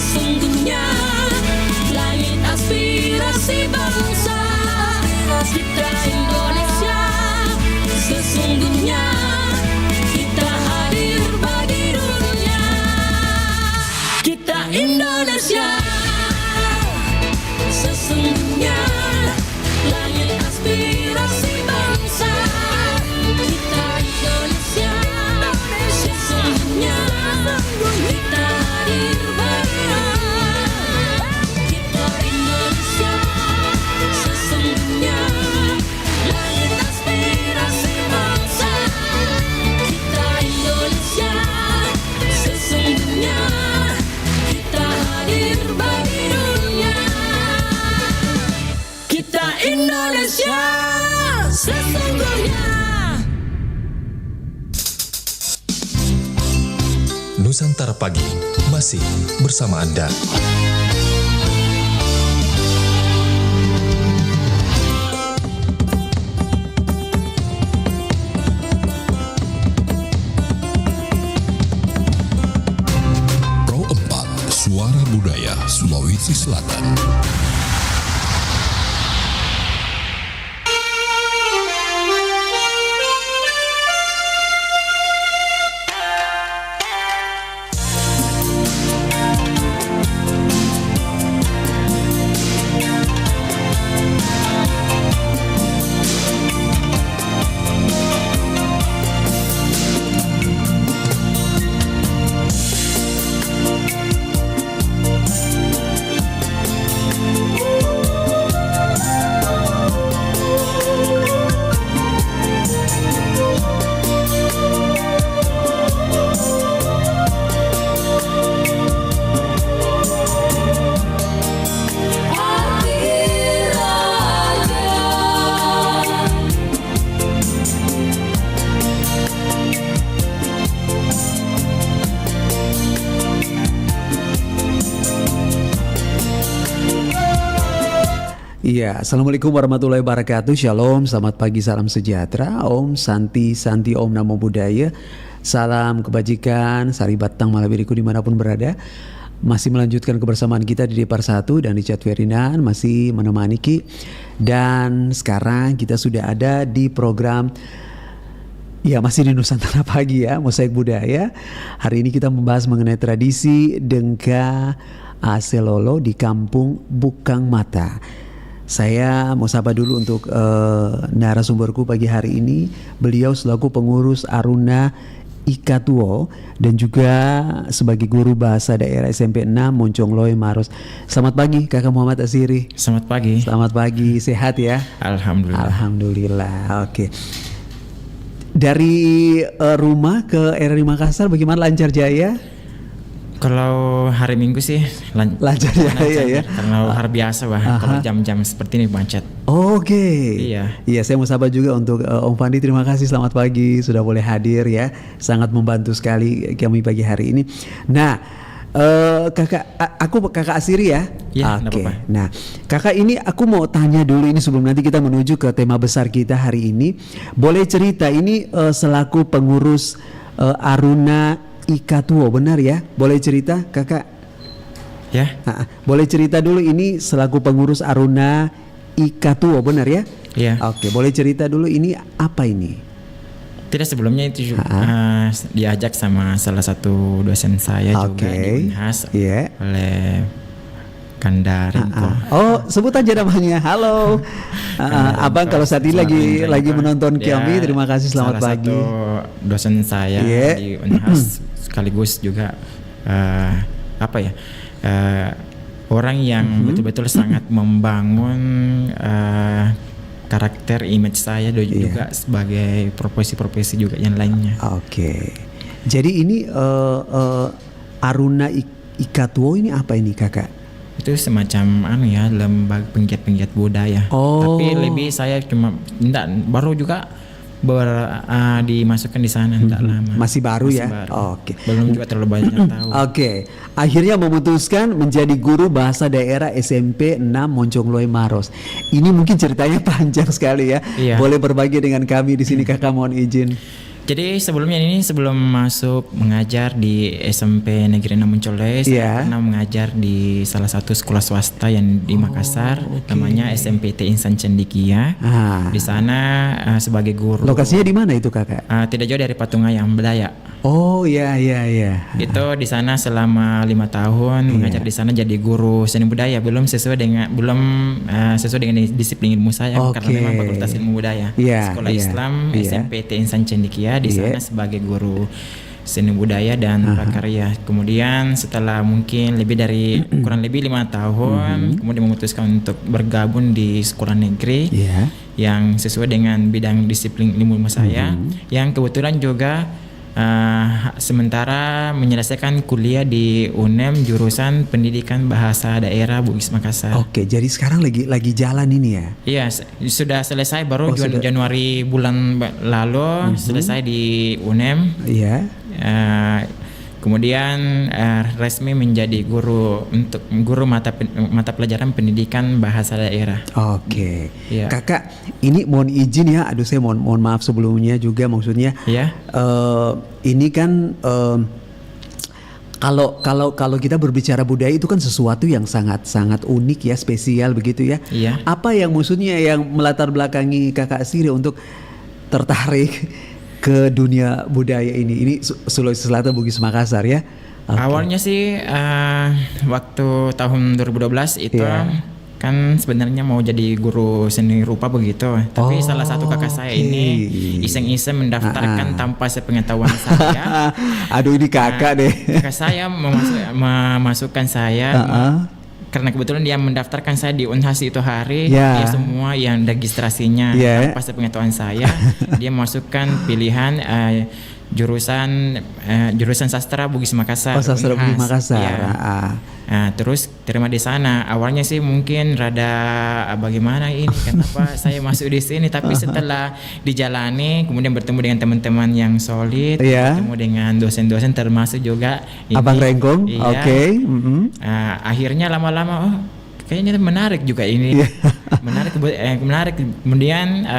Sesungguhnya langit aspirasi bangsa kita Indonesia. Sesungguhnya kita hadir bagi dunia. Kita Indonesia. Sesungguhnya langit aspirasi bangsa kita Indonesia. Sesungguhnya kita hadir bagi dunia. Kita Indonesia. Sesungguhnya langit aspirasi bangsa kita Indonesia. Sesungguhnya kita hadir bagi dunia. Kita Indonesia. Sesungguhnya. Nusantara Pagi masih bersama Anda. Pro 4 Suara Budaya Sulawesi Selatan. Iya, Assalamualaikum warahmatullahi wabarakatuh. Shalom, selamat pagi, salam sejahtera. Om Santi, Om Namo Buddhaya. Salam kebajikan, sari batang malabiriku dimanapun berada. Masih melanjutkan kebersamaan kita di Depar 1 dan di Chat Ferdinand masih menemani Ki. Dan sekarang kita sudah ada di program, ya masih di Nusantara Pagi ya, Mosaik Budaya. Hari ini kita membahas mengenai tradisi Dengka Aselolo di Kampung Bukang Mata. Saya mau sapa dulu untuk narasumberku pagi hari ini. Beliau selaku pengurus Aruna Ikatuo dan juga sebagai guru bahasa daerah SMP 6 Moncongloe Maros. Selamat pagi Kakak Muhammad Asiri. Selamat pagi. Selamat pagi, sehat ya? Alhamdulillah. Alhamdulillah. Oke. Dari rumah ke RRI Makassar bagaimana, lancar jaya? Kalau hari Minggu sih lancar jaya ya. Kalau hari biasa kalau jam-jam seperti ini macet. Oke. Iya. Iya, saya mau sapa juga untuk Om Fandi. Terima kasih, selamat pagi, sudah boleh hadir ya. Sangat membantu sekali kami pagi hari ini. Nah, aku kakak Asiri ya. Iya, Oke. apa-apa. Nah, kakak ini aku mau tanya dulu ini sebelum nanti kita menuju ke tema besar kita hari ini. Boleh cerita ini selaku pengurus Aruna Ikatuo, benar ya? Boleh cerita kakak? Ya. Boleh cerita dulu ini selaku pengurus Aruna Ikatuo, benar ya? Iya. Oke, boleh cerita dulu ini apa ini? Tidak, sebelumnya itu juga diajak sama salah satu dosen saya juga di Unhas oleh Kandarinko. Oh, sebut aja namanya. Halo. Abang kalau saat ini lagi menonton kami, terima kasih, selamat pagi. Salah satu dosen saya di Unhas sekaligus juga orang yang betul-betul sangat membangun karakter image saya dan juga sebagai profesi-profesi juga yang lainnya. Oke. Jadi ini Aruna Ikatuo ini apa ini kakak? Itu semacam lembaga penggiat-penggiat budaya. Tapi lebih saya cuma baru juga dimasukkan di sana tidak lama. Masih baru ya. Baru. Oke. Belum juga terlalu banyak tahu. Oke. Akhirnya memutuskan menjadi guru bahasa daerah SMP 6 Moncongloe Maros. Ini mungkin ceritanya panjang sekali ya. Iya. Boleh berbagi dengan kami di sini kakak, mohon izin. Jadi sebelum masuk mengajar di SMP Negeri 6 Muncolai, saya pernah mengajar di salah satu sekolah swasta yang di Makassar, namanya SMPT Insan Cendekia. Di sana sebagai guru. Lokasinya di mana itu Kakak? Tidak jauh dari Patung Ayam, Bedaya. Oh iya. Itu di sana selama 5 tahun mengajar di sana jadi guru seni budaya, belum sesuai dengan disiplin ilmu saya karena memang fakultas ilmu budaya. Sekolah Islam SMPT Insan Cendekia di sana sebagai guru seni budaya dan prakarya. Kemudian setelah mungkin kurang lebih 5 tahun, kemudian memutuskan untuk bergabung di sekolah negeri yang sesuai dengan bidang disiplin ilmu saya, yang kebetulan juga sementara menyelesaikan kuliah di UNEM jurusan Pendidikan Bahasa Daerah Bugis Makassar. Oke, jadi sekarang lagi jalan ini ya? Iya, sudah selesai baru Januari bulan lalu selesai di UNEM. Iya. Kemudian resmi menjadi guru mata pelajaran pendidikan bahasa daerah. Oke. Kakak, ini mohon izin ya, saya mohon maaf sebelumnya juga, maksudnya. Ini kan kalau kita berbicara budaya itu kan sesuatu yang sangat unik ya, spesial begitu ya. Apa yang maksudnya yang melatar belakangi Kakak Siri untuk tertarik ke dunia budaya ini? Ini Sulawesi Selatan Bugis Makassar ya. Awalnya sih waktu tahun 2012 itu kan sebenarnya mau jadi guru seni rupa begitu, tapi salah satu kakak saya ini iseng-iseng mendaftarkan tanpa sepengetahuan saya. Aduh, ini kakak deh. Kakak saya memasukkan saya. Karena kebetulan dia mendaftarkan saya di Unhas itu hari, dia semua yang registrasinya tanpa sepengetahuan saya, dia masukkan pilihan jurusan sastra Bugis Makassar. Sastra Bugis Makassar. Terus terima di sana. Awalnya sih mungkin rada bagaimana ini, kenapa saya masuk di sini, tapi setelah dijalani, kemudian bertemu dengan teman-teman yang solid, bertemu dengan dosen-dosen termasuk juga ini, Abang Rengkong. Akhirnya lama-lama kayaknya menarik juga ini. menarik. Kemudian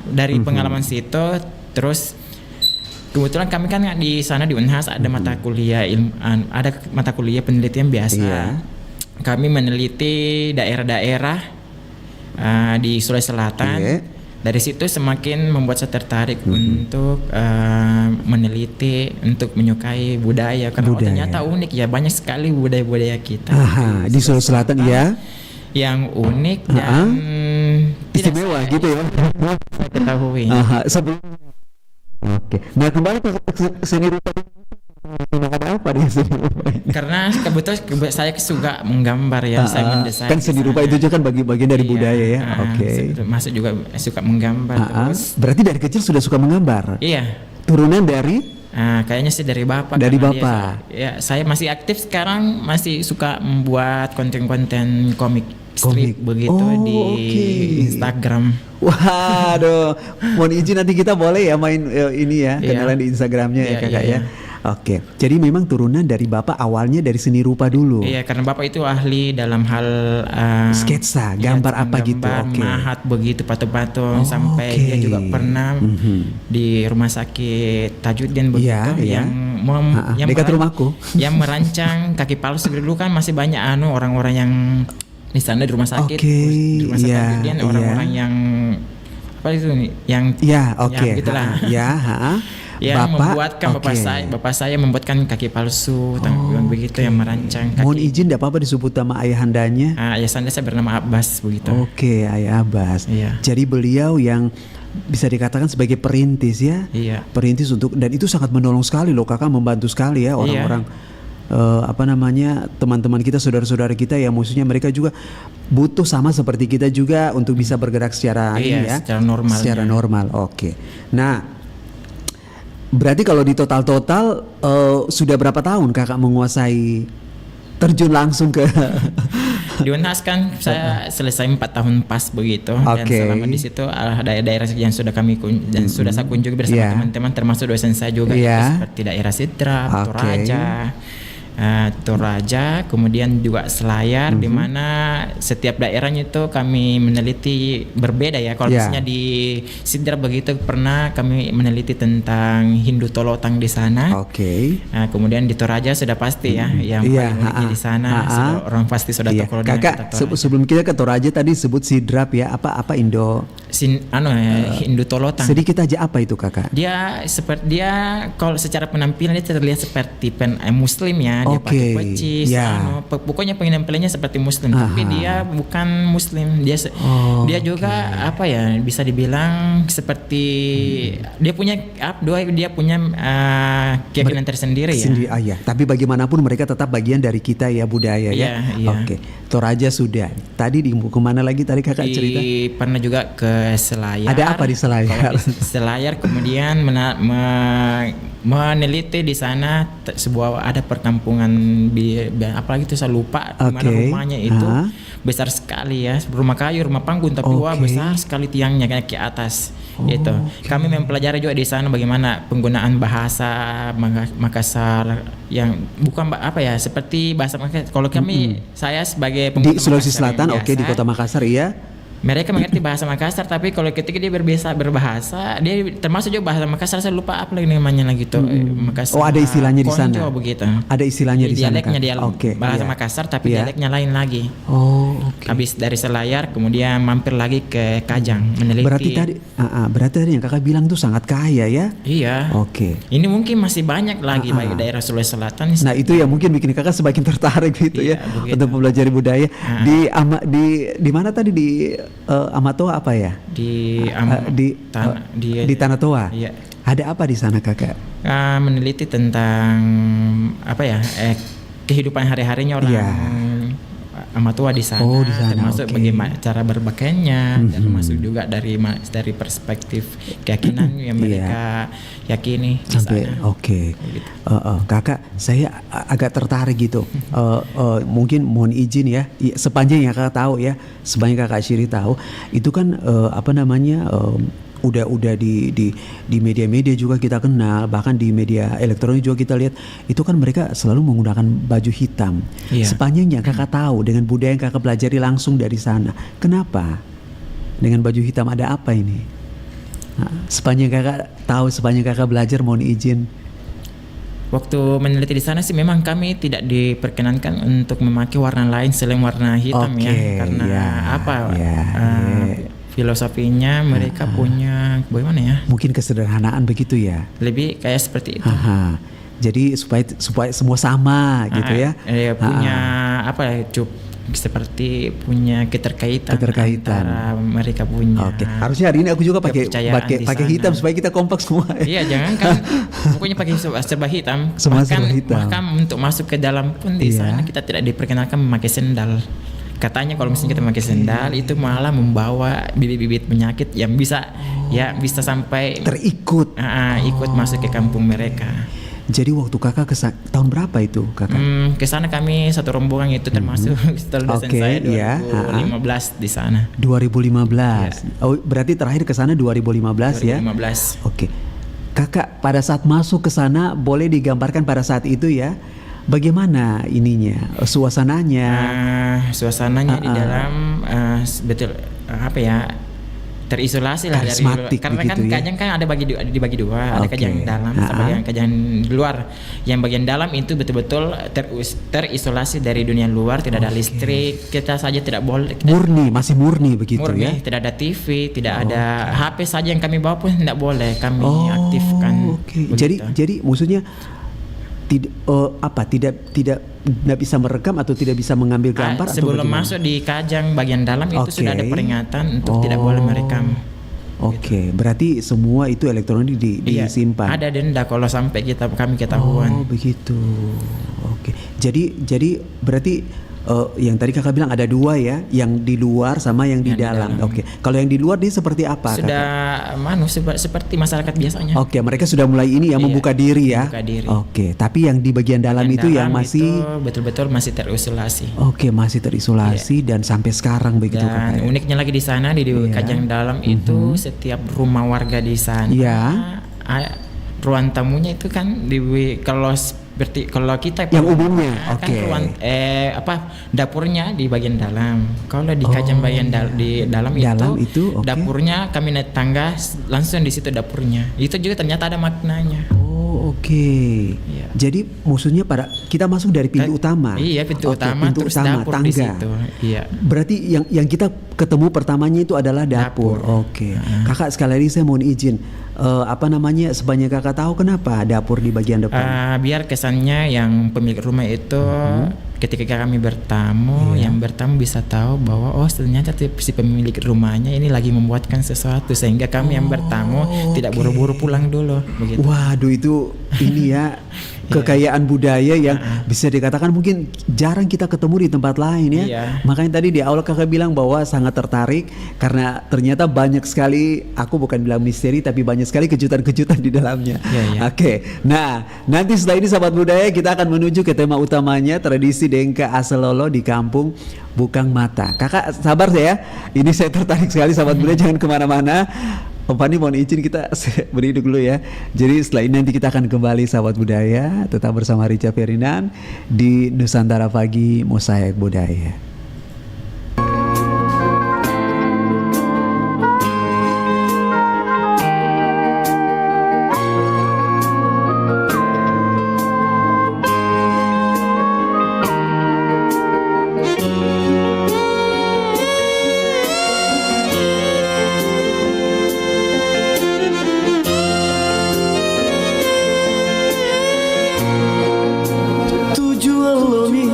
dari pengalaman situ terus kebetulan kami kan di sana di Unhas ada mata kuliah penelitian biasa. Kami meneliti daerah-daerah di Sulawesi Selatan. Dari situ semakin membuat saya tertarik untuk meneliti, untuk menyukai budaya karena ternyata unik ya, banyak sekali budaya-budaya kita. Di Sulawesi Selatan ya. Yang unik dan istimewa gitu ya. Saya ketahui. Oke. Nah, kembali ke seni rupa. Ada apa di seni rupa? Karena kebetulan saya suka menggambar ya, saya mendesain. Kan seni rupa itu juga kan bagian dari budaya ya. Masuk juga suka menggambar terus. Berarti dari kecil sudah suka menggambar? Iya. Turunan dari? Kayaknya sih dari bapak. Dari bapak. Saya masih aktif sekarang, masih suka membuat konten-konten komik strip begitu di Instagram. Waduh, mohon izin nanti kita boleh ya main ini ya, kenalan di Instagramnya ya kakak ya. Oke, jadi memang turunan dari bapak, awalnya dari seni rupa dulu. Iya, karena bapak itu ahli dalam hal sketsa, gambar apa gitu. Mahat begitu, patung-patung, sampai dia juga pernah di rumah sakit Tajuddin begitu yang dekat rumahku. Yang merancang kaki palsu dulu kan masih banyak orang-orang yang di sana di rumah sakit, di rumah sakit Tajuddin, orang-orang yang apa itu nih, yang gitulah. Yang membuatkan bapak saya membuatkan kaki palsu, begitu yang merancang kaki. Mohon izin, tidak apa-apa disebut nama ayahandanya? Ayahanda saya bernama Abbas begitu. Ayah Abbas. Jadi beliau yang bisa dikatakan sebagai perintis ya. Perintis dan itu sangat menolong sekali loh kakak, membantu sekali ya orang-orang. Teman-teman kita, saudara-saudara kita yang maksudnya mereka juga butuh sama seperti kita juga untuk bisa bergerak secara secara normal. Nah, berarti kalau di total sudah berapa tahun kakak menguasai, terjun langsung ke di Unhas kan saya selesai 4 tahun pas begitu. Dan selama di situ daerah-daerah yang sudah sudah saya kunjungi bersama teman-teman, termasuk dosen saya juga seperti daerah Sidrap, Toraja, Toraja, kemudian juga Selayar, di mana setiap daerahnya itu kami meneliti berbeda ya. Kalau Ya. misalnya di Sidrap begitu pernah kami meneliti tentang Hindu Tolotang di sana. Oke. Nah, kemudian di Toraja sudah pasti ya, yang Iya, paling uniknya di sana sudah orang pasti sudah Iya. tahu kalau dengan Kakak kata Toraja. sebelum kita ke Toraja tadi sebut Sidrap ya, apa Indo. Hindu Tolotang. Sedikit aja apa itu kakak? Dia kalau secara penampilan dia terlihat seperti Muslim ya, dia Oke, pakai pecis, ya. pokoknya penampilannya seperti Muslim, tapi Aha. dia bukan Muslim, dia dia juga apa ya, bisa dibilang seperti dia punya keyakinan tersendiri ya. Iya. Tapi bagaimanapun mereka tetap bagian dari kita ya, budaya ya. Iya. Oke. Toraja sudah. Tadi di kemana lagi tadi kakak cerita? Pernah juga ke Selayar. Ada apa di Selayar? Kalau di Selayar kemudian meneliti di sana ada perkampungan apalagi itu saya lupa di mana Oke. rumahnya itu Aha. besar sekali ya, rumah kayu, rumah panggung, tapi wah Oke. besar sekali tiangnya kayak ke atas. Itu kami mempelajari juga di sana bagaimana penggunaan bahasa Makassar yang bukan seperti bahasa Makassar. Kalau kami saya sebagai Di pengguna Sulawesi Makassar Selatan, yang oke, di biasa, Kota Makassar iya. mereka mengerti bahasa Makassar, tapi kalau ketika dia berbahasa, dia termasuk juga bahasa Makassar, saya lupa apa lagi namanya lagi tuh. Makassar. Oh, ada istilahnya di sana. Konjo begitu. Ada istilahnya di sana. Dialeknya Kak? Oke, bahasa iya. Makassar, tapi Iya. dialeknya lain lagi. Oh, oke. Habis dari Selayar, kemudian mampir lagi ke Kajang meneliti. Berarti tadi yang kakak bilang tuh sangat kaya ya? Iya. Oke. Ini mungkin masih banyak lagi bagi daerah Sulawesi Selatan. Nah itu yang mungkin bikin kakak semakin tertarik gitu Iya, ya begitu. untuk mempelajari budaya. Di mana tadi di Amatoa apa ya? di Di Tanah Toa. Iya. Ada apa di sana kakak? Meneliti tentang kehidupan hari-harinya orang Iya. Amatua di sana, Oh, di sana, termasuk oke. bagaimana cara berpakaiannya, termasuk juga dari perspektif keyakinan yang mereka yakini di Sampai sana. oke. Kakak, saya agak tertarik gitu. Mungkin mohon izin ya, sepanjang yang kakak tahu ya, sebanyak kakak Syiri tahu, itu kan udah di media-media juga kita kenal, bahkan di media elektronik juga kita lihat itu kan mereka selalu menggunakan baju hitam. Iya. Sepanjang yang kakak tahu dengan budaya yang kakak pelajari langsung dari sana, kenapa dengan baju hitam ada apa ini? Nah, sepanjang kakak tahu, sepanjang kakak belajar, mohon izin. Waktu meneliti di sana sih memang kami tidak diperkenankan untuk memakai warna lain selain warna hitam Oke, ya, karena ya. Filosofinya mereka punya bagaimana ya? Mungkin kesederhanaan begitu ya. Lebih kayak seperti itu. Aha. Jadi supaya semua sama gitu ya. Punya seperti punya keterkaitan antara mereka punya. Oke. Harusnya hari ini aku juga pakai kepercayaan di pakai sana. hitam supaya kita kompak semua. Iya, jangan kan pokoknya pakai serba hitam. Semua serba hitam. Bahkan untuk masuk ke dalam pun di Iya. sana kita tidak diperkenalkan memakai sendal. Katanya kalau misalnya kita memakai sendal itu malah membawa bibit-bibit penyakit yang bisa sampai Terikut. ikut masuk ke kampung mereka. Jadi waktu kakak tahun berapa itu kakak? Ke sana kami satu rombongan itu termasuk setelah dosen Oke, saya iya. 2015 di sana. 2015. Oh, berarti terakhir ke sana 2015 ya? 2015. Oke. Kakak pada saat masuk ke sana boleh digambarkan pada saat itu ya? Bagaimana ininya, suasananya? Suasananya di dalam betul terisolasi lah dari luar. Karismatik Karena kan begitu ya? Kajang kan ada dibagi dua, ada Oke. Kajang dalam sama Kajang di luar. Yang bagian dalam itu betul-betul terisolasi dari dunia luar, tidak ada listrik, kita saja tidak boleh Masih murni begitu murni, ya? tidak ada TV, tidak ada HP saja yang kami bawa pun tidak boleh kami aktifkan. Oke. Begitu. Jadi maksudnya tidak bisa merekam atau tidak bisa mengambil gambar atau sebelum bagaimana? masuk di Kajang bagian dalam itu Oke. sudah ada peringatan untuk tidak boleh merekam. Oke, berarti semua itu elektronik Iya, disimpan. ada denda kalau sampai kami ketahuan. Oh, begitu. Oke. Jadi berarti yang tadi kakak bilang ada dua ya, yang di luar sama yang di Yang di dalam. dalam. Oke. Kalau yang di luar dia seperti apa? Sudah seperti masyarakat biasanya. Oke, mereka sudah mulai ini ya, Iya, membuka diri ya. membuka diri. Oke, tapi yang di bagian dalam Yang itu yang dalam masih itu betul-betul masih terisolasi. Oke, masih terisolasi dan sampai sekarang begitu Dan kakak. uniknya lagi di sana di Kajang dalam itu setiap rumah warga di sana Iya. ruang tamunya itu kan kalau Berarti kalau kita Yang umumnya, kan oke. dapurnya di bagian dalam. Kalau di kajang bagian di dalam itu, oke. dapurnya kami naik tangga langsung di situ dapurnya. Itu juga ternyata ada maknanya. Oh, oke. Iya. Jadi maksudnya kita masuk dari pintu utama. Iya, pintu Oke, utama pintu terus utama, dapur tangga. di situ. Iya. Berarti yang kita ketemu pertamanya itu adalah dapur. Dapur. Oke. Kakak sekali lagi saya mohon izin. Sebanyak kakak tahu kenapa dapur di bagian depan? Biar kesannya yang pemilik rumah itu ketika kami bertamu, yang bertamu bisa tahu bahwa ternyata si pemilik rumahnya ini lagi membuatkan sesuatu sehingga kami yang bertamu tidak buru-buru pulang dulu begitu. Waduh, itu ini ya kekayaan budaya yang bisa dikatakan mungkin jarang kita ketemu di tempat lain ya. Iya. Makanya tadi di awal kakak bilang bahwa sangat tertarik karena ternyata banyak sekali, aku bukan bilang misteri tapi banyak sekali kejutan-kejutan di dalamnya. Iya, iya. Oke. Nah, nanti setelah ini sahabat budaya kita akan menuju ke tema utamanya, tradisi Dengka Aselolo di kampung Bukang Mata. Kakak sabar ya. Ini saya tertarik sekali sahabat budaya, jangan kemana-mana. Om Fani mohon izin kita berdiri dulu ya. Jadi setelah ini nanti kita akan kembali sahabat budaya, tetap bersama Rica Ferdinand di Nusantara Pagi Mosaik Budaya. Tujuan lomi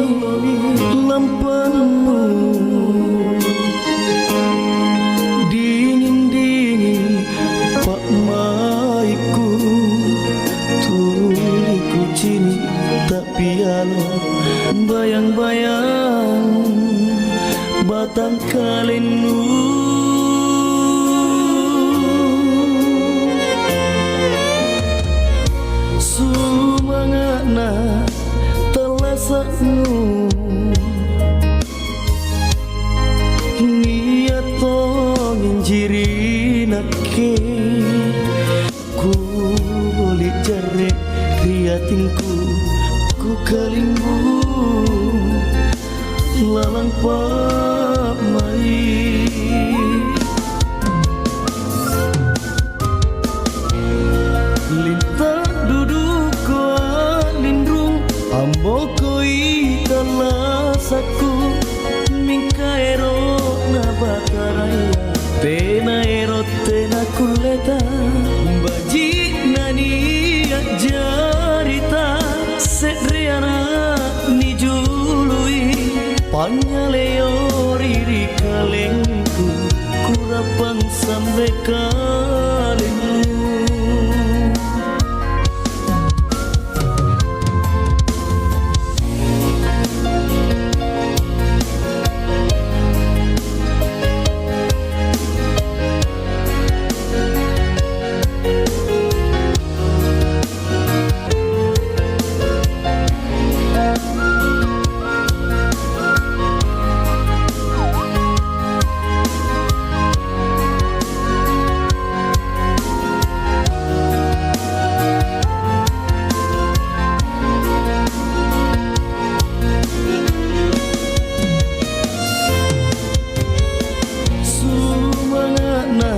lampanmu dingin-dingin Pak Maiku tuliku cini tak pialo bayang-bayang batang kalenu sumangana telasakmu niat tongin jirinake ku boleh jarek riatinku ku kalimbu lalang Pak Mai lintah duduk koa lindrung ambo koi talasaku mingkaero na bataraya pena ero tena kuleta baji nani jarita seriana ni jului panyaleo riri kalengku kurapang sampai kalengku. Sumangana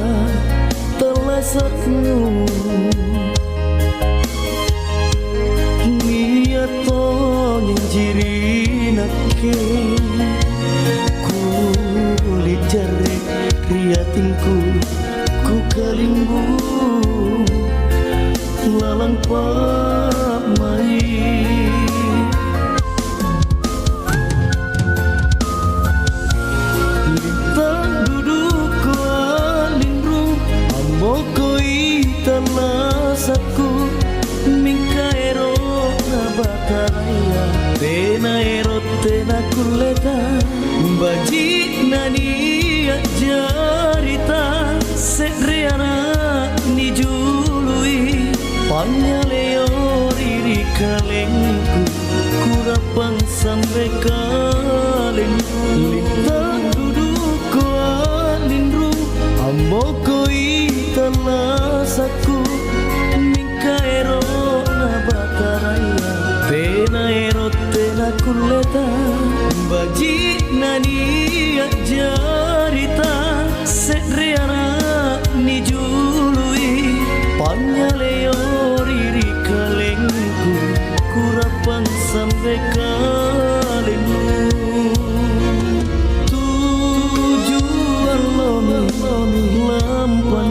telasakmu niat tongin jirinake ku boleh jarek riatinku ku kalimbu lalang Pak Mai lintah duduk koa lindrung ambo koi talasaku mingkaero na bataraya pena ero tena kuleta baji nani jarita seriana ni jului panyaleo riri kalengku kurapang sampai kalengku lintah duduk koa lindrung ambo koi talasaku mingkaero na bataraya kuleta baji nani jarita sedriana ni jului panyaleo riri kalengku kurapang sampai kalengmu tujuan lomi lampan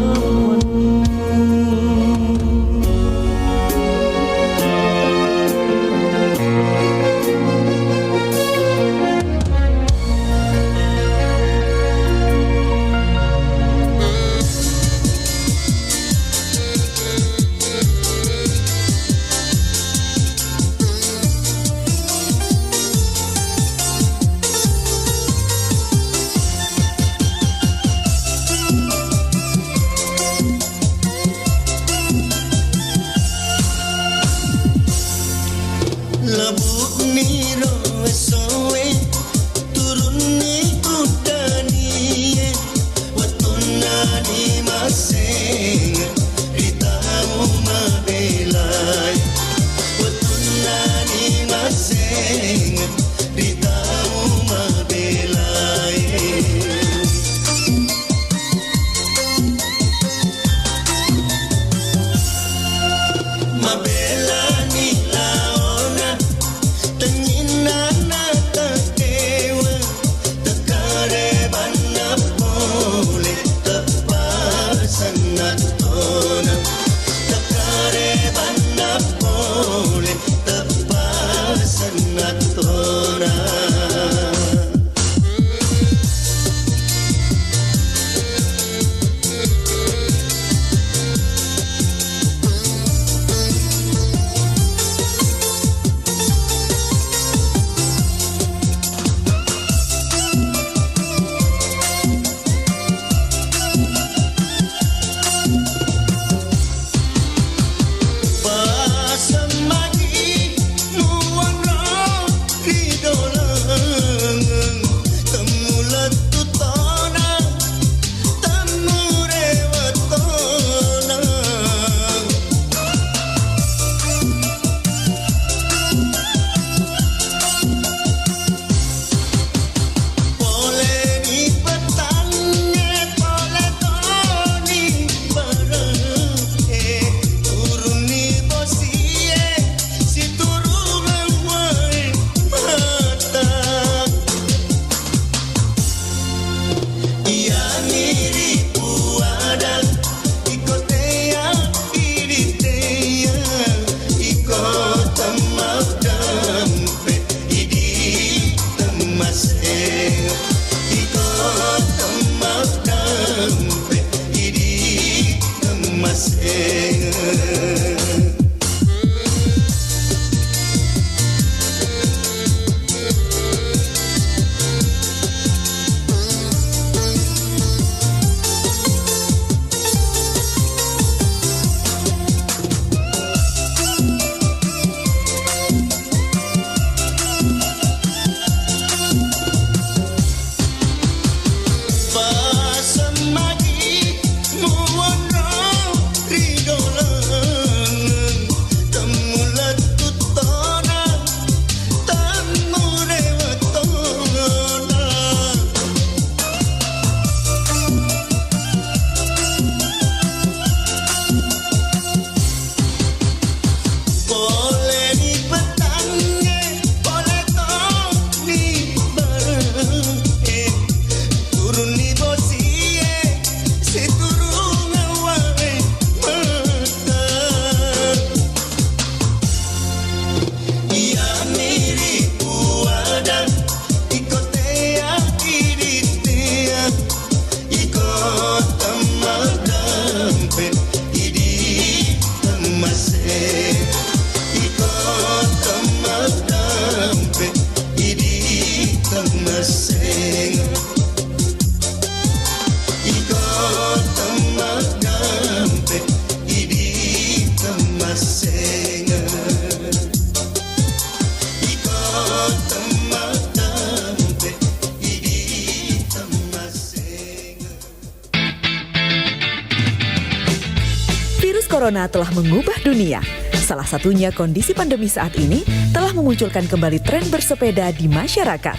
Corona telah mengubah dunia. Salah satunya kondisi pandemi saat ini telah memunculkan kembali tren bersepeda di masyarakat.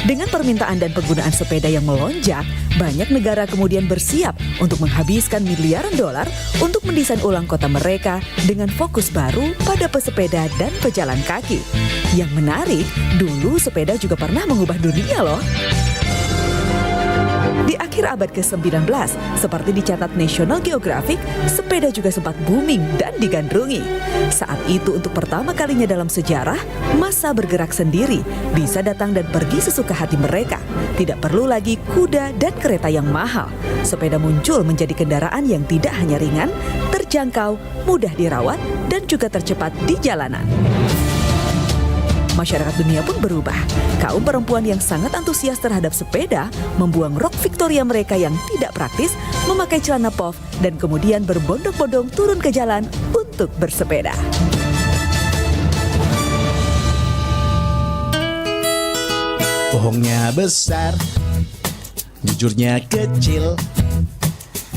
Dengan permintaan dan penggunaan sepeda yang melonjak, banyak negara kemudian bersiap untuk menghabiskan miliaran dolar untuk mendesain ulang kota mereka dengan fokus baru pada pesepeda dan pejalan kaki. Yang menarik, dulu sepeda juga pernah mengubah dunia loh. Di akhir abad ke-19, seperti dicatat National Geographic, sepeda juga sempat booming dan digandrungi. Saat itu untuk pertama kalinya dalam sejarah, massa bergerak sendiri, bisa datang dan pergi sesuka hati mereka. Tidak perlu lagi kuda dan kereta yang mahal. Sepeda muncul menjadi kendaraan yang tidak hanya ringan, terjangkau, mudah dirawat, dan juga tercepat di jalanan. Masyarakat dunia pun berubah. Kaum perempuan yang sangat antusias terhadap sepeda membuang rok Victoria mereka yang tidak praktis, memakai celana puff, dan kemudian berbondong-bondong turun ke jalan untuk bersepeda. Bohongnya besar, jujurnya kecil.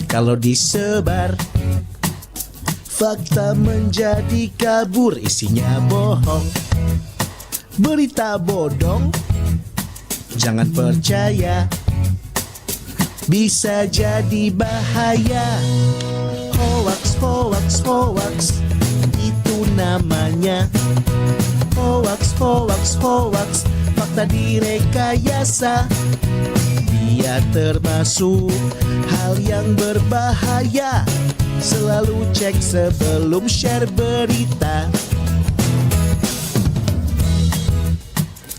Kalau disebar, fakta menjadi kabur, isinya bohong. Berita bodong, jangan percaya, bisa jadi bahaya. Hoax, hoax, hoax, itu namanya. Hoax, hoax, hoax, fakta direkayasa. Dia termasuk hal yang berbahaya. Selalu cek sebelum share berita.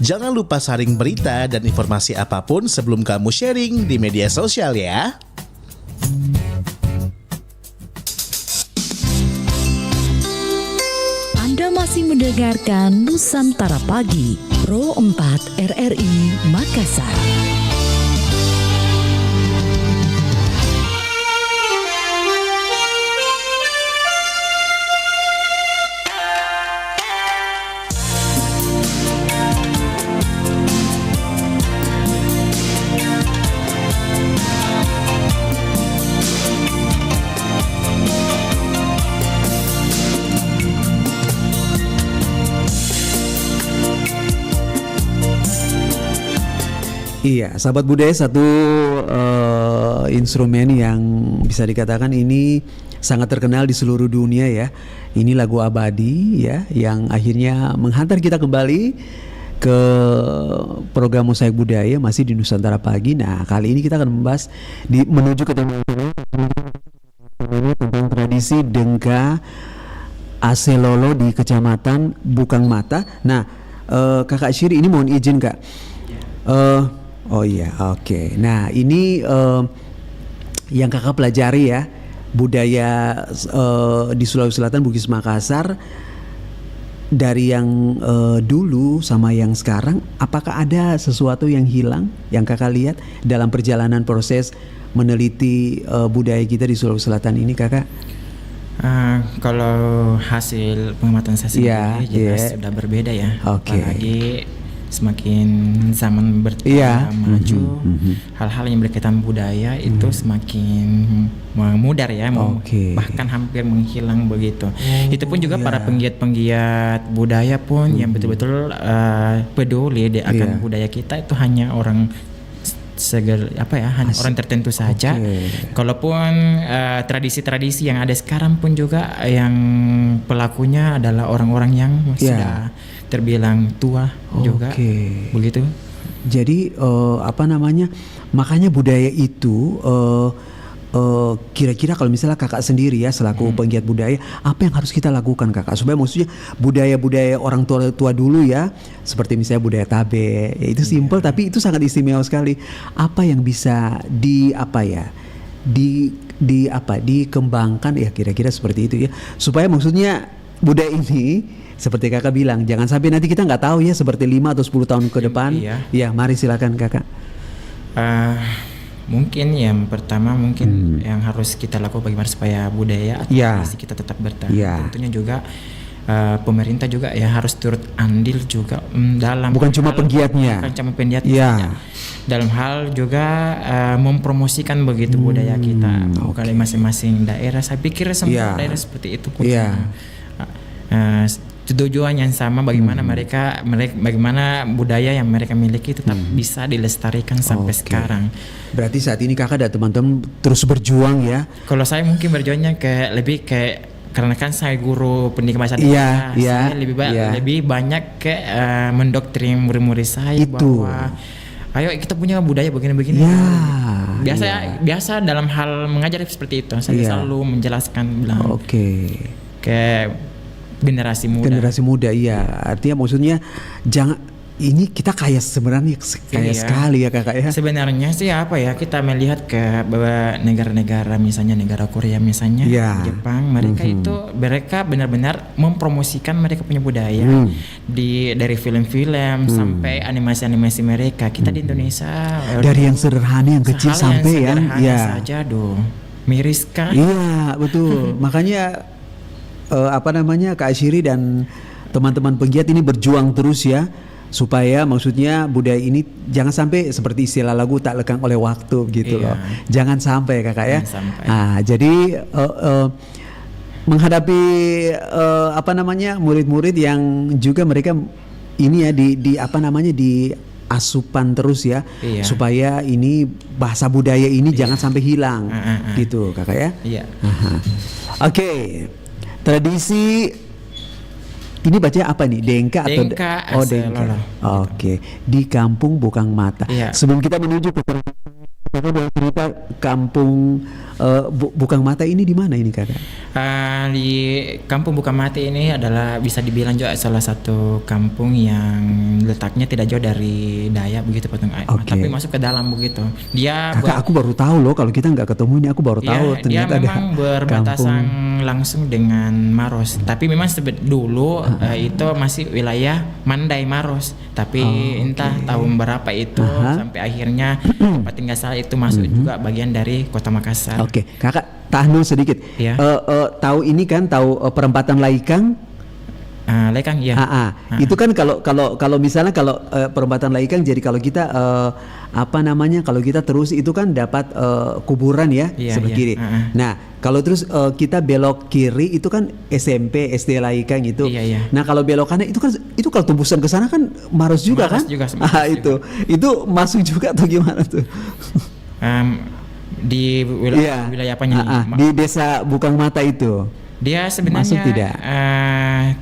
Jangan lupa saring berita dan informasi apapun sebelum kamu sharing di media sosial ya. Anda masih mendengarkan Nusantara Pagi, Pro 4 RRI Makassar. Iya, sahabat budaya satu instrumen yang bisa dikatakan ini sangat terkenal di seluruh dunia ya. Ini lagu abadi ya, yang akhirnya menghantar kita kembali ke program Mosaik Budaya masih di Nusantara Pagi. Nah, kali ini kita akan membahas menuju ke tema tentang tradisi Dengka Aselolo di Kecamatan Bukang Mata. Nah, Kakak Syiri ini mohon izin Kak. Oh iya, oke. Nah, ini yang Kakak pelajari ya, budaya di Sulawesi Selatan, Bugis Makassar, dari yang dulu sama yang sekarang, apakah ada sesuatu yang hilang yang Kakak lihat dalam perjalanan proses meneliti budaya kita di Sulawesi Selatan ini, Kakak? Kalau hasil pengamatan saya sendiri jelas sudah berbeda ya. Apalagi semakin zaman maju, hal-hal yang berkaitan budaya itu semakin memudar ya, bahkan hampir menghilang begitu. Itu pun juga para penggiat-penggiat budaya pun yang betul-betul peduli akan budaya kita itu hanya orang hanya orang tertentu saja. Kalaupun tradisi-tradisi yang ada sekarang pun juga yang pelakunya adalah orang-orang yang sudah terbilang tua juga, begitu. Jadi makanya budaya itu kira-kira kalau misalnya Kakak sendiri ya selaku penggiat budaya, apa yang harus kita lakukan Kakak supaya maksudnya budaya-budaya orang tua dulu ya, seperti misalnya budaya Tabe, ya itu simple tapi itu sangat istimewa sekali. Apa yang bisa dikembangkan ya kira-kira seperti itu ya, supaya maksudnya budaya ini seperti Kakak bilang, jangan sampai nanti kita nggak tahu ya seperti 5 atau 10 tahun ke depan. Ya, mari silakan Kakak. Mungkin yang pertama yang harus kita lakukan bagaimana supaya budaya atau tradisi kita tetap bertahan. Tentunya juga pemerintah juga ya harus turut andil juga dalam bukan cuma penggiatnya. Dalam hal juga mempromosikan begitu budaya kita. Bukan di masing-masing daerah. Saya pikir semua daerah seperti itu pun. tujuan yang sama, bagaimana mereka bagaimana budaya yang mereka miliki tetap bisa dilestarikan sampai Oke. sekarang. Berarti saat ini kakak dan teman-teman terus berjuang ya. Kalau saya mungkin berjuangnya lebih karena kan saya guru pendidikan bahasa Iya, daerah, iya, saya iya. lebih banyak mendoktrin murid-murid saya Itu. bahwa ayo kita punya budaya begini-begini. Ya, Biasa dalam hal mengajar seperti itu. Saya Iya. selalu menjelaskan bilang Oke. ke generasi muda. Generasi muda, iya. Artinya maksudnya jangan, ini kita kaya sebenarnya kaya Iya. sekali ya kakak ya. Sebenarnya sih apa ya, kita melihat ke bahwa negara-negara misalnya negara Korea misalnya, Ya. Jepang, mereka benar-benar mempromosikan mereka punya budaya dari film-film sampai animasi-animasi mereka. Kita di Indonesia Dari yang sederhana, yang kecil hal sampai yang sederhana ya. saja miris kan? Iya, betul. Makanya Kak Asyiri dan teman-teman penggiat ini berjuang terus ya, supaya maksudnya budaya ini jangan sampai seperti istilah lagu tak lekang oleh waktu gitu Iya. loh. Jangan sampai kakak ya. Jangan sampai. Nah, jadi menghadapi murid-murid yang juga mereka ini ya di asupan terus ya, Iya. supaya ini bahasa budaya ini jangan sampai hilang gitu kakak ya. Iya. Aha. Oke, tradisi ini baca apa nih? Dengka atau Dengka Dengka. Aselolo. Oke, di Kampung Bukang Mata. Iya. Sebelum kita menuju ke kakak boleh cerita Kampung Bukang Mata ini di mana ini kakak? Di Kampung Bukang Mata ini adalah bisa dibilang juga salah satu kampung yang letaknya tidak jauh dari Dayak begitu Potong Air, Oke. tapi masuk ke dalam begitu. Dia Kakak aku baru tahu loh, kalau kita nggak ketemu ini aku baru tahu dia ternyata ada memang berbatasan langsung dengan Maros. Tapi memang dulu itu masih wilayah Mandai Maros. Tapi entah tahun berapa itu sampai akhirnya tempat tinggal saya itu masuk juga bagian dari Kota Makassar. Oke, kakak tahan dulu sedikit. Iya. Tahu ini kan, tahu perempatan Laikang? Lekang ya. Itu kan kalau misalnya perempatan Laikang, jadi kalau kita kalau kita terus itu kan dapat kuburan ya, Iya, sebelah iya. kiri. Nah, kalau terus kita belok kiri itu kan SMP SD Laikang itu. Iya, iya. Nah, kalau belok kanan itu kalau tembusan ke sana kan Maros juga Maros kan? juga, Maros itu masuk juga atau gimana tuh? Di wilayah apanya? Di desa Bukang Mata itu. Dia sebenarnya Masuk tidak?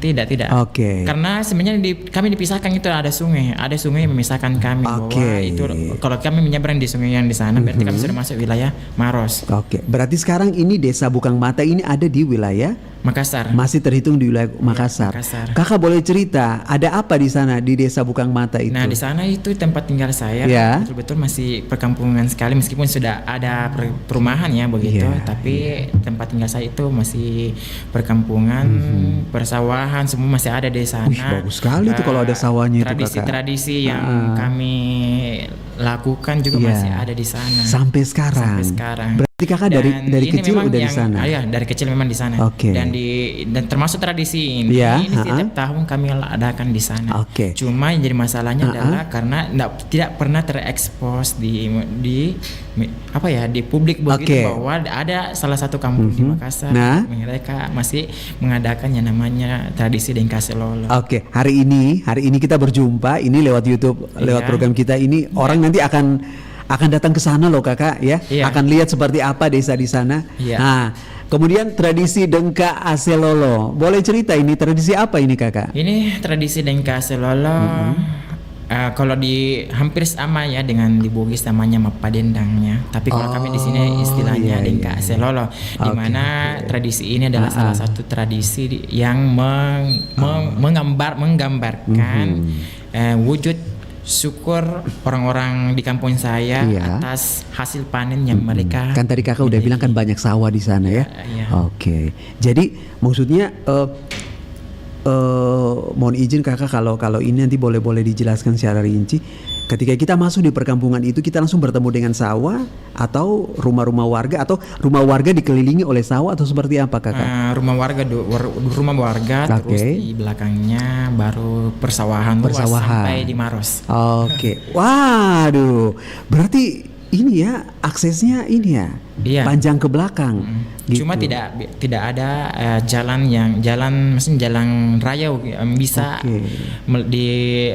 Tidak. Oke. Karena sebenarnya kami dipisahkan itu ada sungai yang memisahkan kami bahwa itu kalau kami menyeberang di sungai yang di sana berarti kami sudah masuk wilayah Maros. Oke. Berarti sekarang ini desa Bukang Mata ini ada di wilayah Makassar. masih terhitung di wilayah Makassar. Makassar. Kakak boleh cerita ada apa di sana di desa Bukang Mata itu? Nah, di sana itu tempat tinggal saya Ya. betul-betul masih perkampungan sekali meskipun sudah ada perumahan ya begitu, Ya, tapi tempat tinggal saya itu masih perkampungan, persawahan semua masih ada di sana. Wih, bagus sekali tuh kalau ada sawahnya itu, Kakak. Tradisi-tradisi yang kami lakukan juga Ya. masih ada di sana. Sampai sekarang. Sampai sekarang. Berarti kakak Dan dari ini kecil memang udah di sana. Iya, dari kecil memang di sana. Oke. Dan termasuk tradisi ini, Ya, setiap tahun kami adakan di sana. Oke. Cuma yang jadi masalahnya adalah karena tidak pernah terekspos di publik begitu, Oke. bahwa ada salah satu kampung di Makassar Nah. mereka masih mengadakan yang namanya tradisi Dengka Aselolo. Oke, hari ini kita berjumpa ini lewat YouTube, lewat Iya. program kita ini. Orang nanti akan datang ke sana loh kakak ya, Iya. akan lihat seperti apa desa di sana. Iya. Nah, kemudian tradisi Dengka Aselolo, boleh cerita ini tradisi apa ini kakak? Ini tradisi Dengka Aselolo. Kalau di hampir sama ya dengan di Bugis namanya Mapadendangnya. Tapi kalau kami di sini istilahnya iya, Dengka iya. Aselolo, di mana tradisi ini adalah salah satu tradisi yang menggambarkan wujud syukur orang-orang di kampung saya Iya. atas hasil panen yang mereka. Kan tadi kakak udah bilang kan banyak sawah di sana ya. Iya. Oke, jadi maksudnya mohon izin kakak kalau ini nanti boleh dijelaskan secara rinci. Ketika kita masuk di perkampungan itu kita langsung bertemu dengan sawah atau rumah-rumah warga atau rumah warga dikelilingi oleh sawah atau seperti apa kakak? Rumah warga terus Oke. di belakangnya baru persawahan luas sampai di Maros. Oke, waduh, berarti ini ya aksesnya ini ya Iya. panjang ke belakang. Gitu. Cuma tidak ada maksudnya jalan raya yang bisa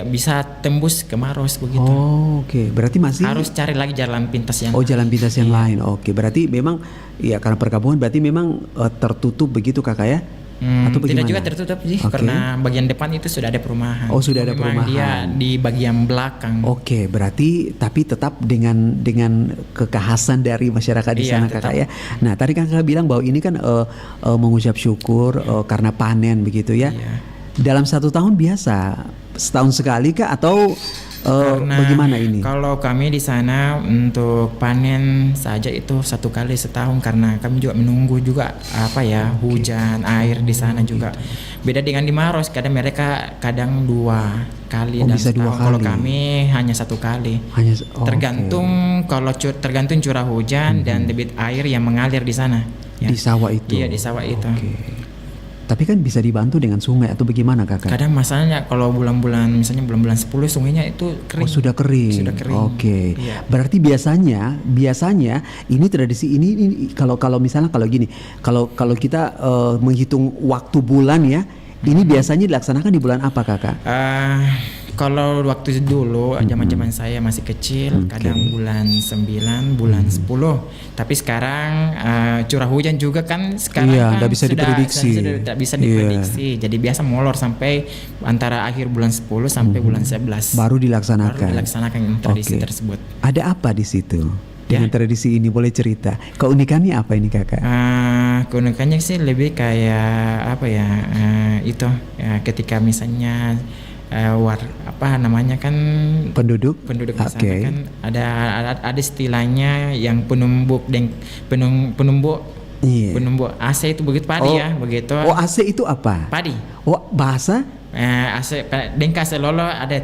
bisa tembus ke Maros begitu. Oh, oke. Berarti masih Harus cari lagi jalan pintas yang jalan pintas yang lain. Oke, berarti memang ya karena perkampungan berarti memang tertutup begitu Kakak ya? Atau bagaimana? Tidak juga tertutup sih, Oke. karena bagian depan itu sudah ada perumahan. Oh, sudah ada Memang perumahan. Dia di bagian belakang. Oke, berarti tapi tetap dengan kekhasan dari masyarakat di Iya, sana tetap. Kakak ya. Nah, tadi kan Kakak bilang bahwa ini kan mengucap syukur karena panen begitu ya. Iya. Dalam 1 tahun biasa setahun sekali kah atau Karena bagaimana ini? Kalau kami di sana untuk panen saja itu 1 kali setahun, karena kami juga menunggu juga hujan air di sana juga. Beda dengan di Maros, kadang mereka 2 kali Oh, dan bisa 2 setahun. Kalau kali. kami hanya 1 kali. Tergantung tergantung curah hujan dan debit air yang mengalir di sana. Ya. Di sawah itu. Iya, di sawah itu. Oke. Tapi kan bisa dibantu dengan sungai atau bagaimana Kakak? Kadang masalahnya kalau misalnya bulan-bulan 10 sungainya itu kering. Oh, sudah kering. Sudah kering. Oke. Iya. Berarti biasanya ini tradisi ini kalau misalnya kalau gini, kalau kita menghitung waktu bulan ya, ini biasanya dilaksanakan di bulan apa Kakak? Kalau waktu dulu zaman-zaman saya masih kecil, kadang bulan 9, bulan 10. Tapi sekarang curah hujan juga kan sekarang Iya, kan nggak bisa diprediksi. sudah tidak bisa Iya. diprediksi. Jadi biasa molor sampai antara akhir bulan 10 sampai bulan 11. Baru dilaksanakan. Baru dilaksanakan tradisi Oke. tersebut. Ada apa di situ? Ya. Dengan tradisi ini boleh cerita. Keunikannya apa ini Kakak? Keunikannya sih lebih kayak ketika misalnya Penduduk di sana Oke. kan ada istilahnya yang penumbuk Iya. penumbuk AC itu begitu padi ya begitu. Oh, AC itu apa? Padi. Oh, bahasa? AC dengka selolo ada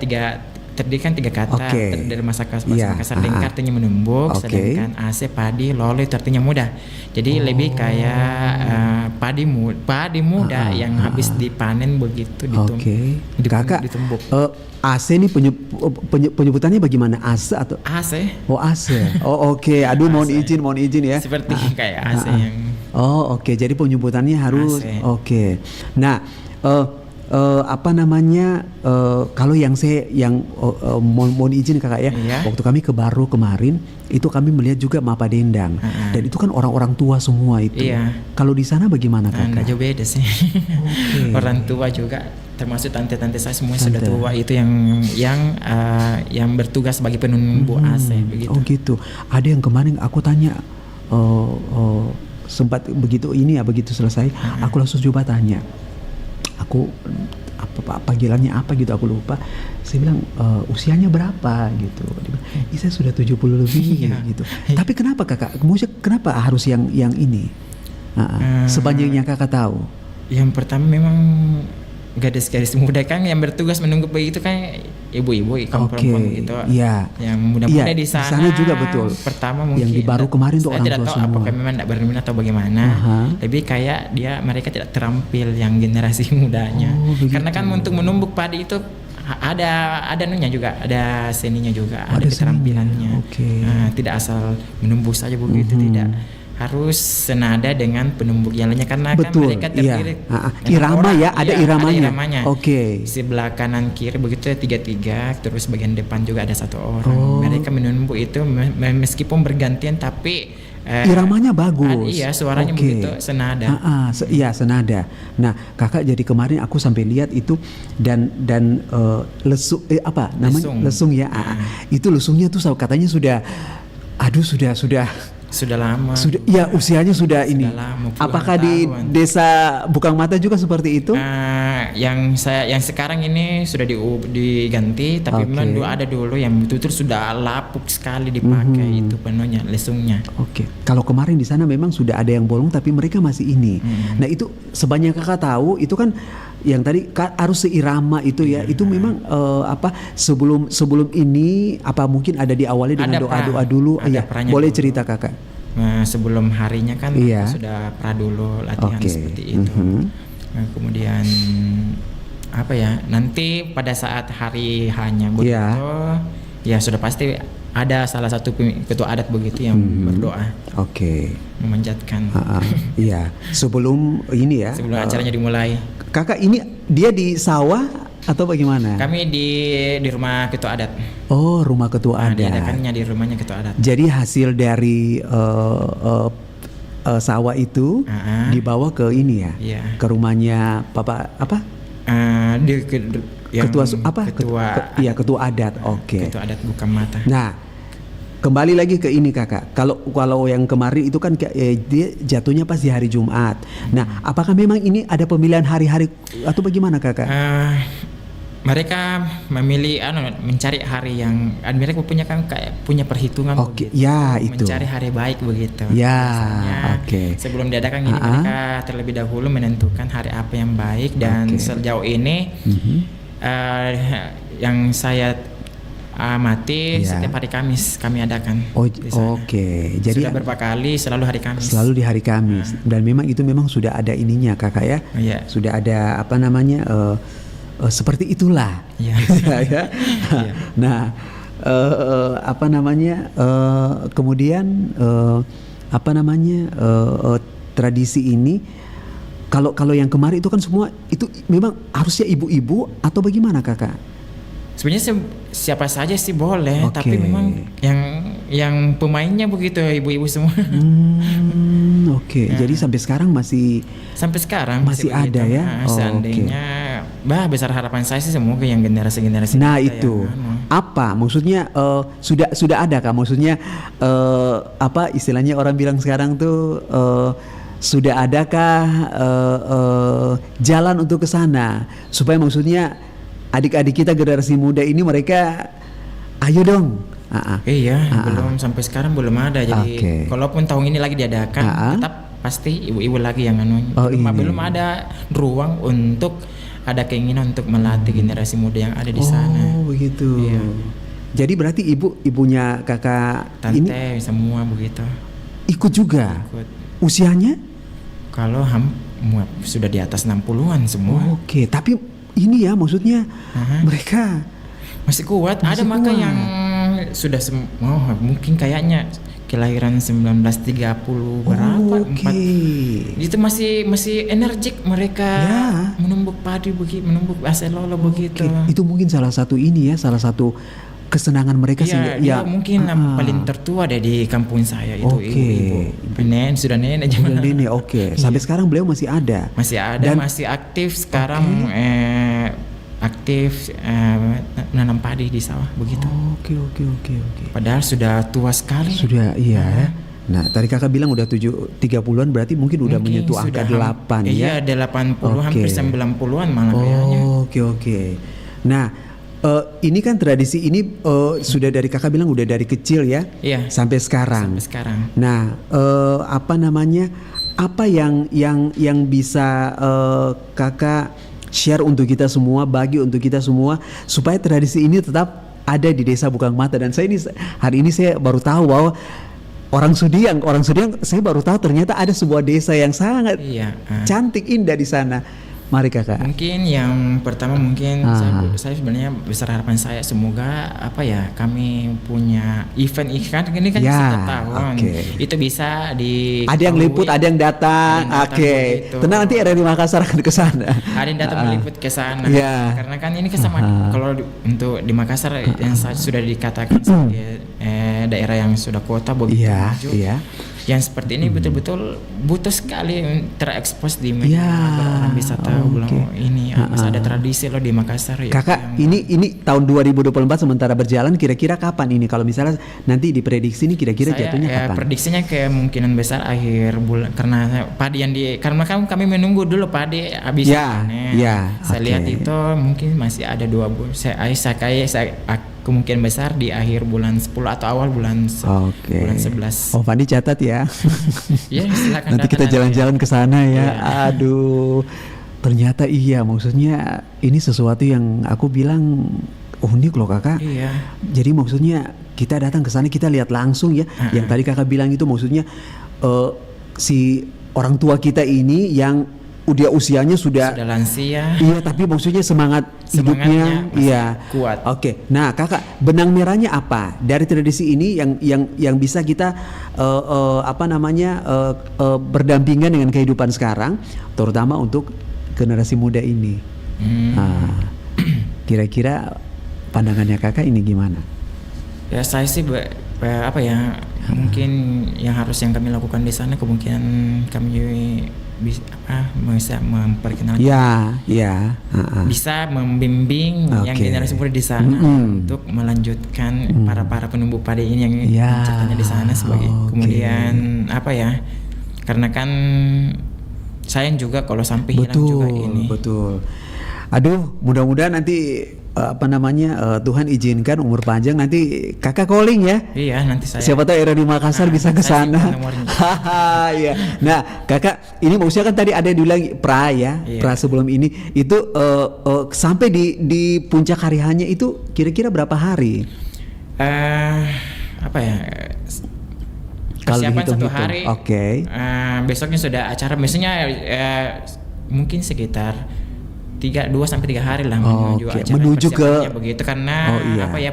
terdiri kan 3 kata. Oke. Dari bahasa Iya, Makassar dengka artinya menumbuk, Oke. sedangkan AC padi lolo itu artinya muda. Jadi lebih kayak padi muda yang habis dipanen begitu Oke. Kakak, ditumbuk. AC ini penyebutannya bagaimana? AC atau AC Oh, AC. Oh, oke. Aduh, mohon izin ya. seperti kayak AC yang Oh, oke. Jadi penyebutannya harus AC. oke. Nah, kalau mohon izin Kakak ya. Iya. Waktu kami ke Baro kemarin, itu kami melihat juga Mapa Dendang. Dan itu kan orang-orang tua semua itu. Iya. Kalau di sana bagaimana Kakak? nggak jauh beda sih. Orang tua juga termasuk tante-tante saya semua sudah tua, itu yang bertugas sebagai penumbuk AC begitu. Oh gitu. Ada yang kemarin aku tanya sempat begitu selesai, aku langsung coba tanya. Aku panggilannya apa gitu aku lupa. Saya bilang usianya berapa gitu. Dia bilang, saya sudah 70 lebih gitu. Tapi kenapa Kakak? Kenapa harus yang ini? Sebanyak yang Kakak tahu. Yang pertama memang gadis-gadis muda kan yang bertugas menunggu begitu kan ibu-ibu perempuan gitu. Iya. Yang muda-muda Iya, di sana juga betul. Pertama mungkin Yang di Baro kemarin tuh saya orang tidak tua tahu semua. apakah memang tidak berminat atau bagaimana. Lebih kayak mereka tidak terampil yang generasi mudanya. begitu. Karena kan untuk menumbuk padi itu ada nunya juga, ada seninya juga, ada keterampilannya. Oke. Tidak asal menumbuk saja begitu, tidak. Harus senada dengan penumbuk yang lainnya karena Betul, kan mereka terdiri irama ya, ada iramanya. Oke. Sebelah kanan kiri begitu 3-3, terus bagian depan juga ada 1 orang. Mereka menumbuk itu meskipun bergantian tapi iramanya bagus. Iya, suaranya begitu senada. Iya, senada. Nah, Kakak jadi kemarin aku sampai lihat itu dan lesung apa namanya? Lesung ya. Itu lesungnya tuh katanya sudah Sudah lama. Ya usianya sudah ini. Lama, apakah di tahun. Desa Bukang Mata juga seperti itu? Yang sekarang ini sudah diganti, tapi memang ada dulu yang betul-betul sudah lapuk sekali dipakai itu penuhnya lesungnya. Oke. Kalau kemarin di sana memang sudah ada yang bolong tapi mereka masih ini. Nah, itu sebanyak Kakak tahu itu kan yang tadi harus seirama itu ya. Itu memang sebelum ini apa mungkin ada diawali dengan doa-doa dulu? Iya. Boleh cerita Kakak. Sebelum harinya kan sudah dulu latihan seperti itu. Kemudian nanti pada saat hari hanya begitu ya sudah pasti ada salah satu ketua adat begitu yang berdoa Oke. memanjatkan Iya. Sebelum ini ya. sebelum acaranya dimulai. Kakak ini dia di sawah atau bagaimana? Kami di rumah ketua adat. Oh, rumah ketua Nah, adat. diadakannya di rumahnya ketua adat. Jadi hasil dari sawah itu dibawa ke ini ya, Iya. ke rumahnya Papa apa? Yang Ketua apa? Iya, ketua adat. Oke. Ketua adat bukan mata. Nah, kembali lagi ke ini kakak. Kalau yang kemarin itu kan dia jatuhnya pas di hari Jumat. Nah, apakah memang ini ada pemilihan hari-hari atau bagaimana kakak? Mereka memilih mencari hari yang mereka punya kan kayak punya perhitungan Oke, begitu. ya itu. Mencari hari baik begitu. Ya, Biasanya oke. Sebelum diadakan ini mereka terlebih dahulu menentukan hari apa yang baik dan sejauh ini yang saya amati setiap hari Kamis kami adakan. Oke. Jadi sudah berapa kali selalu hari Kamis. Selalu di hari Kamis. Dan memang itu memang sudah ada ininya kakak ya. Iya. Sudah ada apa namanya seperti itulah. Iya. Ya. Nah, apa namanya kemudian apa namanya tradisi ini kalau yang kemarin itu kan semua itu memang harusnya ibu-ibu atau bagaimana kakak? Sebenarnya siapa saja sih boleh, tapi memang yang pemainnya begitu ibu-ibu semua. Oke. Jadi sampai sekarang masih masih ada begitu. ya. Seandainya, besar harapan saya sih semoga yang generasi-generasi. Nah kita itu apa maksudnya sudah ada kah? Maksudnya apa istilahnya orang bilang sekarang tuh sudah adakah jalan untuk ke sana supaya maksudnya adik-adik kita generasi muda ini mereka ayo dong. Belum sampai sekarang belum ada. Jadi kalaupun tahun ini lagi diadakan, tetap pasti ibu-ibu lagi yang belum ada ruang untuk ada keinginan untuk melatih generasi muda yang ada di sana. Oh begitu. Iya. Jadi berarti ibunya kakak Tante ini semua begitu. Ikut juga. Ikut. Usianya? Kalau sudah di atas 60-an semua. Oke, tapi ini ya maksudnya mereka masih kuat. Ada maka yang sudah mungkin kayaknya kelahiran 1930 berapa? Itu masih energik mereka menumbuk padi begitu, menumbuk aselolo begitu. Itu mungkin salah satu ini ya, salah satu kesenangan mereka sih. Ya mungkin paling tertua deh di kampung saya itu ibu-ibu. Sudah nenek. Sampai sekarang beliau masih ada. Dan masih aktif sekarang. Aktif menanam padi di sawah begitu. Oke. Padahal sudah tua sekali. Sudah iya. Nah, tadi kakak bilang udah 30-an berarti mungkin udah menyentuh angka 8 ya. Iya, 80 hampir 90-an malah kayaknya. Oke. Nah, ini kan tradisi ini sudah dari kakak bilang udah dari kecil ya. Iya. Sampai sekarang. Nah, apa namanya? Apa yang bisa kakak share untuk kita semua, bagi untuk kita semua supaya tradisi ini tetap ada di Desa Bukang Mata. Dan hari ini saya baru tahu bahwa orang Sudiang saya baru tahu ternyata ada sebuah desa yang sangat cantik indah di sana. Mari kakak. Mungkin yang pertama saya sebenarnya besar harapan saya semoga kami punya event ini kan setiap tahun itu bisa ada yang liput, ada yang datang. Tenang, nanti RRI Makassar akan ke sana. Ada yang datang meliput ke sana. Karena kan ini sama kalau untuk di Makassar yang sudah dikatakan sebagai daerah yang sudah kota begitu maju. Yang seperti ini betul-betul butuh sekali terekspos di media agar orang bisa tahu ini masih ada tradisi loh di Makassar. Kakak, ini tahun 2024 sementara berjalan, kira-kira kapan ini? Kalau misalnya nanti diprediksi ini kira-kira jatuhnya kapan? Prediksinya kemungkinan besar akhir bulan karena padi karena kami menunggu dulu padi habis panen. Saya lihat itu mungkin masih ada 2 bulan. Saya kemungkinan besar di akhir bulan 10 atau awal bulan 11. Oh, Fandi catat ya. Silakan. Nanti kita jalan-jalan ke sana ya. Aduh. Ternyata maksudnya ini sesuatu yang aku bilang unik loh kakak. Jadi maksudnya kita datang ke sana, kita lihat langsung ya. Yang tadi kakak bilang itu maksudnya si orang tua kita ini yang dia usianya sudah lansia. Iya, tapi maksudnya semangat hidupnya Semangatnya masih kuat. Oke. Nah, Kakak, benang merahnya apa dari tradisi ini yang bisa kita berdampingan dengan kehidupan sekarang, terutama untuk generasi muda ini. Nah, kira-kira pandangannya Kakak ini gimana? Ya saya sih mungkin yang kami lakukan di sana kemungkinan kami bisa memperkenalkan, bisa membimbing yang generasi muda di sana untuk melanjutkan para penumbuh padi ini yang menciptanya di sana sebagai kemudian karena kan sayang juga kalau sampai hilang juga ini. Betul. Aduh, mudah-mudahan nanti Tuhan izinkan umur panjang, nanti Kakak calling ya. Iya, nanti saya. Siapa tahu RRI Makassar bisa ke sana. Iya. Nah, Kakak, ini maksudnya kan tadi ada yang bilang pra sebelum ini itu sampai di puncak hari hanya itu kira-kira berapa hari? Persiapan 1 hari. Oke. Besoknya sudah acara. Biasanya mungkin sekitar 2 sampai 3 hari lah menuju ke begitu karena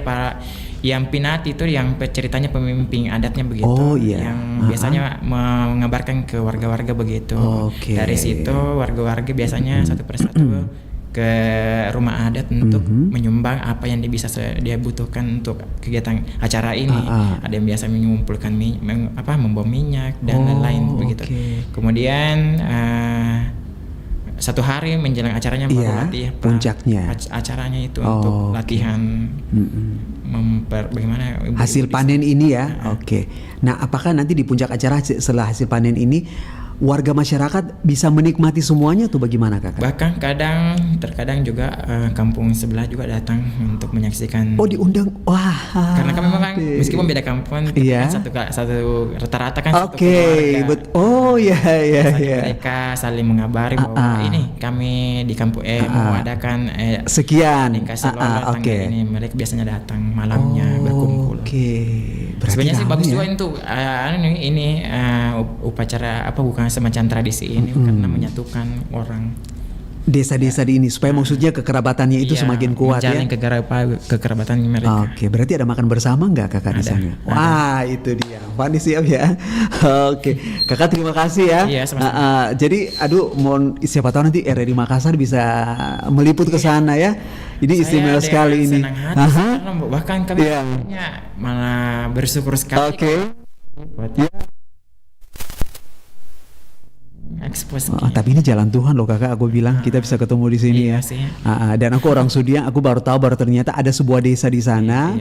para yang pinati itu yang ceritanya pemimpin adatnya begitu yang biasanya mengabarkan ke warga-warga begitu. Dari situ warga-warga biasanya satu persatu ke rumah adat untuk menyumbang apa yang dia butuhkan untuk kegiatan acara ini. Ada yang biasa mengumpulkan membawa minyak dan lain-lain begitu. Kemudian 1 hari menjelang acaranya baru latihan puncaknya acaranya itu untuk latihan bagaimana hasil panen ini ya. Oke. Nah, apakah nanti di puncak acara setelah hasil panen ini warga masyarakat bisa menikmati semuanya tuh bagaimana Kakak? Bahkan terkadang juga kampung sebelah juga datang untuk menyaksikan. Oh, diundang. Wah. Karena kami memang meskipun beda kampung kan satu rata-rata kan satu keluarga. Mereka saling mengabari bahwa ini kami di kampung mau adakan sekian. Dikasih tanggal ini. Mereka biasanya datang malamnya berkumpul. Sebenarnya sih bagus juga itu ini upacara bukan semacam tradisi ini karena menyatukan orang desa-desa di ini supaya maksudnya kekerabatannya itu semakin kuat ya. Kekerabatan mereka. Oke, berarti ada makan bersama nggak Kakak di sana? Wah, itu dia. Fani siap ya. Oke, Kakak terima kasih ya. Iya, sama-sama. Jadi mohon siapa tahu nanti RRI Makassar bisa meliput ke sana ya. Ini istimewa sekali ini. Senang hati, bahkan kami malah bersyukur sekali. Tapi ini jalan Tuhan loh Kakak, aku bilang kita bisa ketemu di sini ya. Dan aku orang Sudiang, aku baru ternyata ada sebuah desa di sana.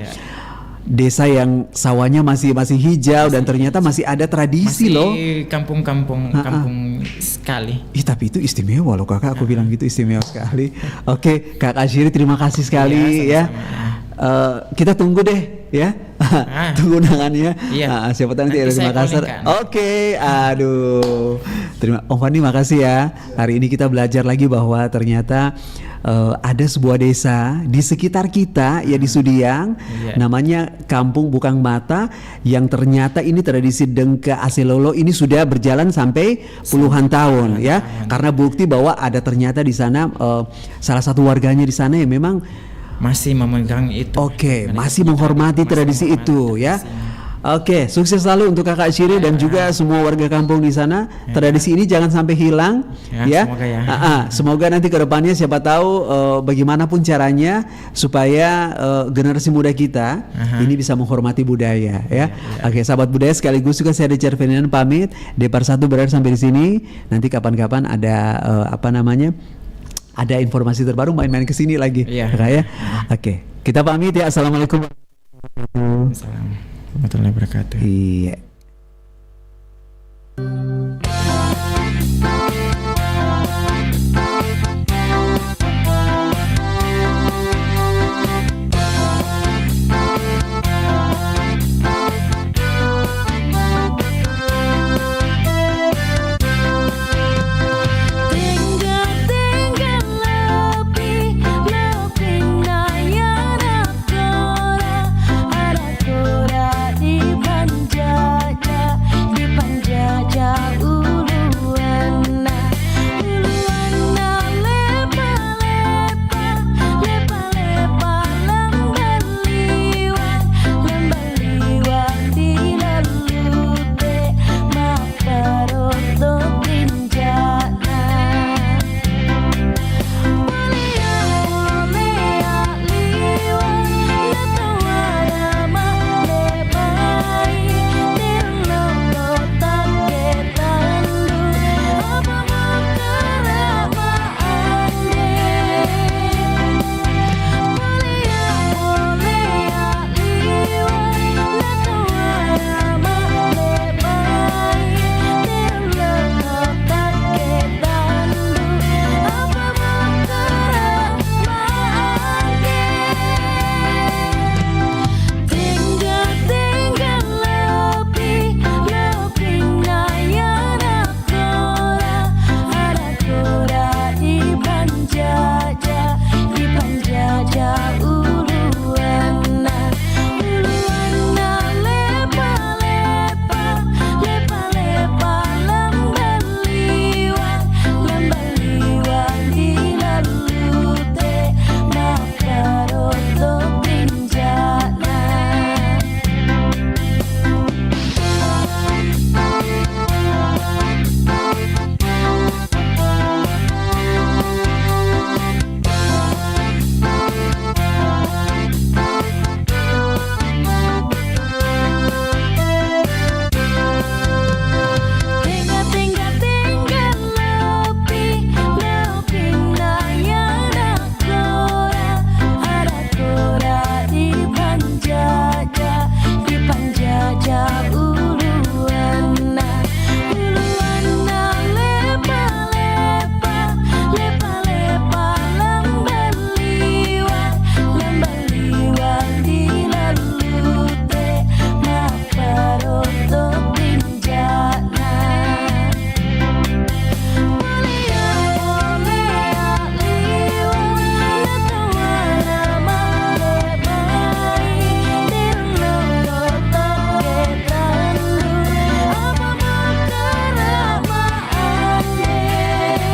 Desa yang sawahnya masih hijau dan ternyata masih ada tradisi loh. Kampung sekali. Tapi itu istimewa loh Kakak, aku bilang gitu istimewa sekali. Oke, Kak Asyiri terima kasih sekali ya. Kita tunggu deh ya. Tunggu undangannya. Siapa tahu nanti RRI Makassar. Oke, aduh. Om Fani makasih ya. Hari ini kita belajar lagi bahwa ternyata ada sebuah desa di sekitar kita ya di Sudiang, namanya Kampung Bukang Mata, yang ternyata ini tradisi Dengka Aselolo ini sudah berjalan sampai puluhan tahun ya. Karena bukti bahwa ada ternyata di sana salah satu warganya di sana yang memang masih memegang itu. Masih menghormati tradisi itu ya. Sukses selalu untuk Kakak Syiri dan juga semua warga kampung di sana. Tradisi ini jangan sampai hilang ya. Semoga ya. Semoga nanti ke depannya siapa tahu bagaimanapun caranya supaya generasi muda kita ini bisa menghormati budaya ya. Sahabat budaya, sekaligus juga saya Richard Ferdinand pamit. Depar 1 berakhir sampai di sini. Nanti kapan-kapan ada ada informasi terbaru main-main ke sini lagi. Kita pamit ya. Assalamualaikum. Assalamualaikum warahmatullahi wabarakatuh. Iya.